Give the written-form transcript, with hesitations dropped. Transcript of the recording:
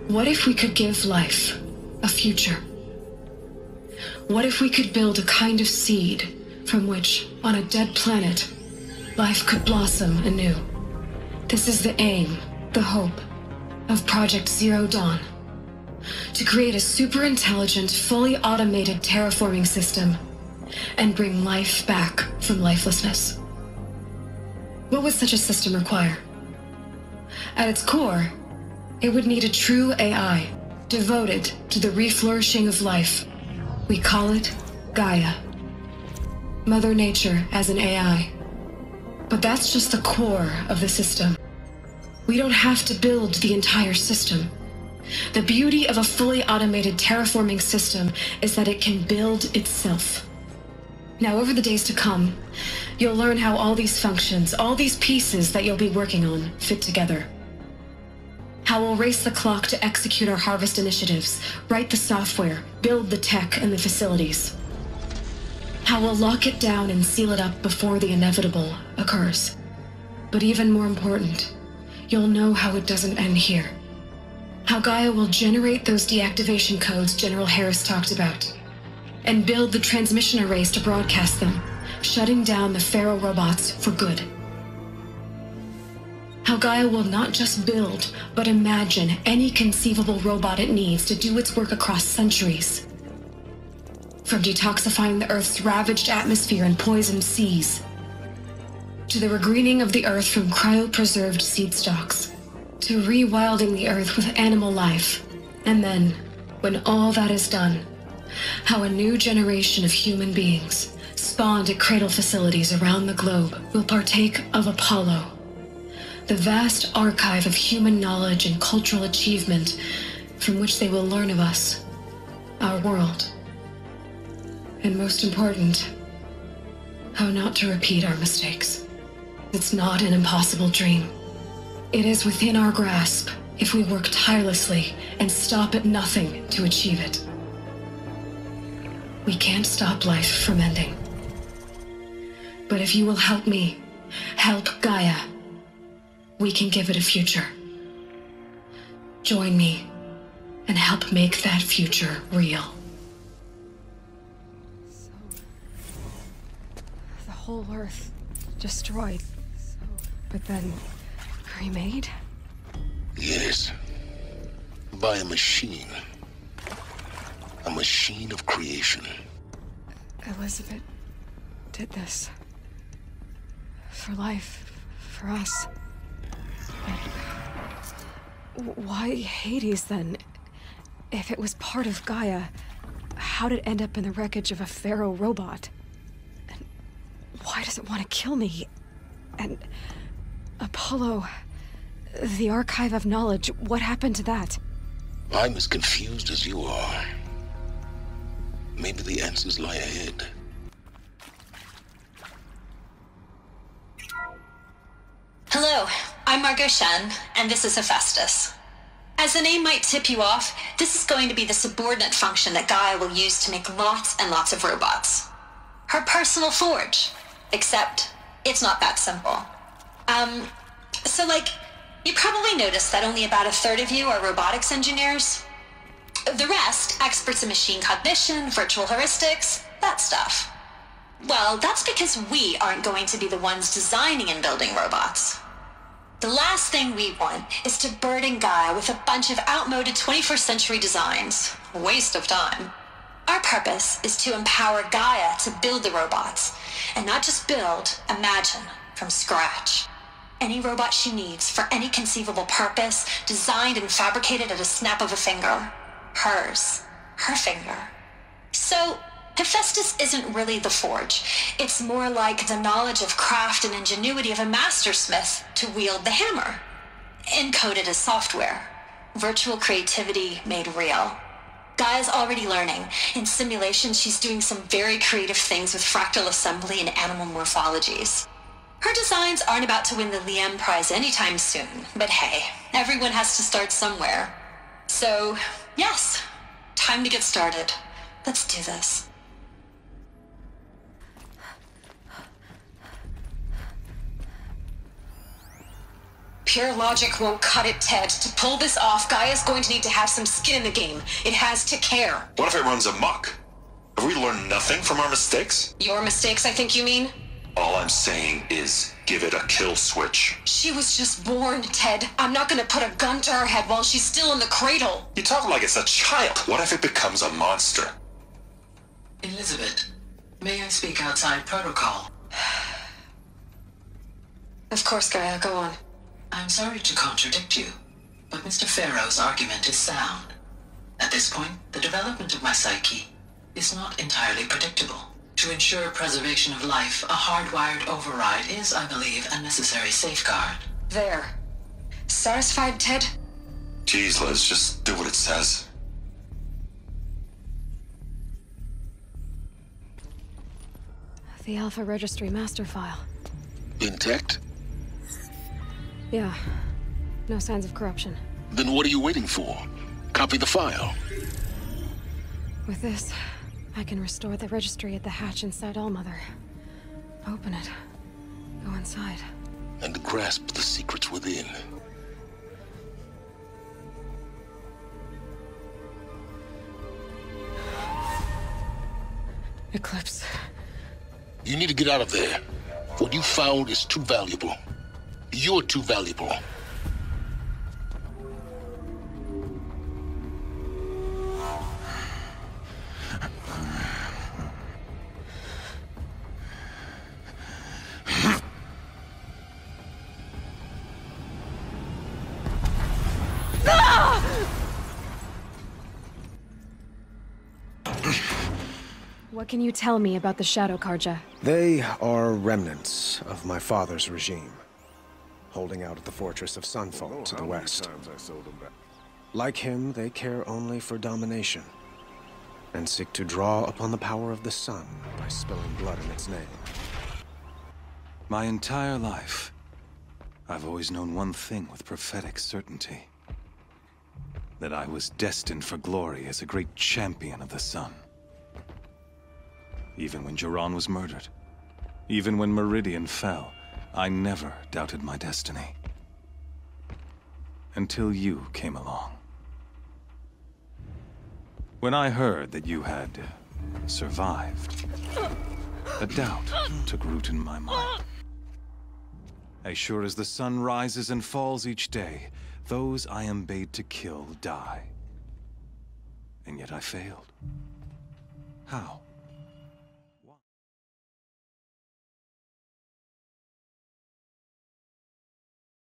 What if we could give life a future? What if we could build a kind of seed from which, on a dead planet, life could blossom anew? This is the aim, the hope, of Project Zero Dawn. To create a super-intelligent, fully automated terraforming system and bring life back from lifelessness. What would such a system require? At its core, it would need a true AI, devoted to the reflourishing of life. We call it Gaia. Mother Nature as an AI. But that's just the core of the system. We don't have to build the entire system. The beauty of a fully automated terraforming system is that it can build itself. Now, over the days to come, you'll learn how all these functions, all these pieces that you'll be working on, fit together. How we'll race the clock to execute our harvest initiatives, write the software, build the tech and the facilities. How we'll lock it down and seal it up before the inevitable occurs. But even more important, you'll know how it doesn't end here. How Gaia will generate those deactivation codes General Harris talked about, and build the transmission arrays to broadcast them, shutting down the Pharaoh robots for good. How Gaia will not just build, but imagine any conceivable robot it needs to do its work across centuries. From detoxifying the Earth's ravaged atmosphere and poisoned seas, to the regreening of the Earth from cryopreserved seed stalks, to rewilding the Earth with animal life. And then, when all that is done, how a new generation of human beings, spawned at cradle facilities around the globe, will partake of Apollo, the vast archive of human knowledge and cultural achievement from which they will learn of us, our world. And most important, how not to repeat our mistakes. It's not an impossible dream. It is within our grasp if we work tirelessly and stop at nothing to achieve it. We can't stop life from ending. But if you will help me, help Gaia, we can give it a future. Join me and help make that future real. So, the whole Earth destroyed, but then remade? Yes. By a machine. A machine of creation. Elizabeth did this. For life. For us. But why Hades, then? If it was part of Gaia, how did it end up in the wreckage of a Pharaoh robot? And why does it want to kill me? And Apollo, the archive of knowledge, what happened to that? I'm as confused as you are. Maybe the answers lie ahead. Hello, I'm Margot Shen, and this is Hephaestus. As the name might tip you off, this is going to be the subordinate function that Gaia will use to make lots and lots of robots. Her personal forge. Except, it's not that simple. You probably noticed that only about a third of you are robotics engineers. The rest, experts in machine cognition, virtual heuristics, that stuff. Well, that's because we aren't going to be the ones designing and building robots. The last thing we want is to burden Gaia with a bunch of outmoded 21st century designs. Waste of time. Our purpose is to empower Gaia to build the robots, and not just build, imagine, from scratch. Any robot she needs for any conceivable purpose, designed and fabricated at a snap of a finger. Hers. Her finger. So, Hephaestus isn't really the forge. It's more like the knowledge of craft and ingenuity of a mastersmith to wield the hammer. Encoded as software. Virtual creativity made real. Gaia's already learning. In simulation, she's doing some very creative things with fractal assembly and animal morphologies. Her designs aren't about to win the Liam Prize anytime soon, but hey, everyone has to start somewhere. So, yes, time to get started. Let's do this. Pure logic won't cut it, Ted. To pull this off, Gaia's going to need to have some skin in the game. It has to care. What if it runs amok? Have we learned nothing from our mistakes? Your mistakes, I think you mean? All I'm saying is, give it a kill switch. She was just born, Ted. I'm not gonna put a gun to her head while she's still in the cradle. You talk like it's a child. What if it becomes a monster? Elizabeth, may I speak outside protocol? Of course, Gaia, go on. I'm sorry to contradict you, but Mr. Farrow's argument is sound. At this point, the development of my psyche is not entirely predictable. To ensure preservation of life, a hardwired override is, I believe, a necessary safeguard. There. Satisfied, Ted? Jeez, Liz, just do what it says. The Alpha Registry master file. Intact? Yeah. No signs of corruption. Then what are you waiting for? Copy the file. With this, I can restore the registry at the hatch inside Allmother. Open it. Go inside. And grasp the secrets within. Eclipse. You need to get out of there. What you found is too valuable. You're too valuable. What can you tell me about the Shadow Carja? They are remnants of my father's regime, holding out at the fortress of Sunfall to the west. Like him, they care only for domination, and seek to draw upon the power of the sun by spilling blood in its name. My entire life, I've always known one thing with prophetic certainty. That I was destined for glory as a great champion of the sun. Even when Jiran was murdered, even when Meridian fell, I never doubted my destiny. Until you came along. When I heard that you had survived, a doubt took root in my mind. As sure as the sun rises and falls each day, those I am bade to kill die. And yet I failed. How?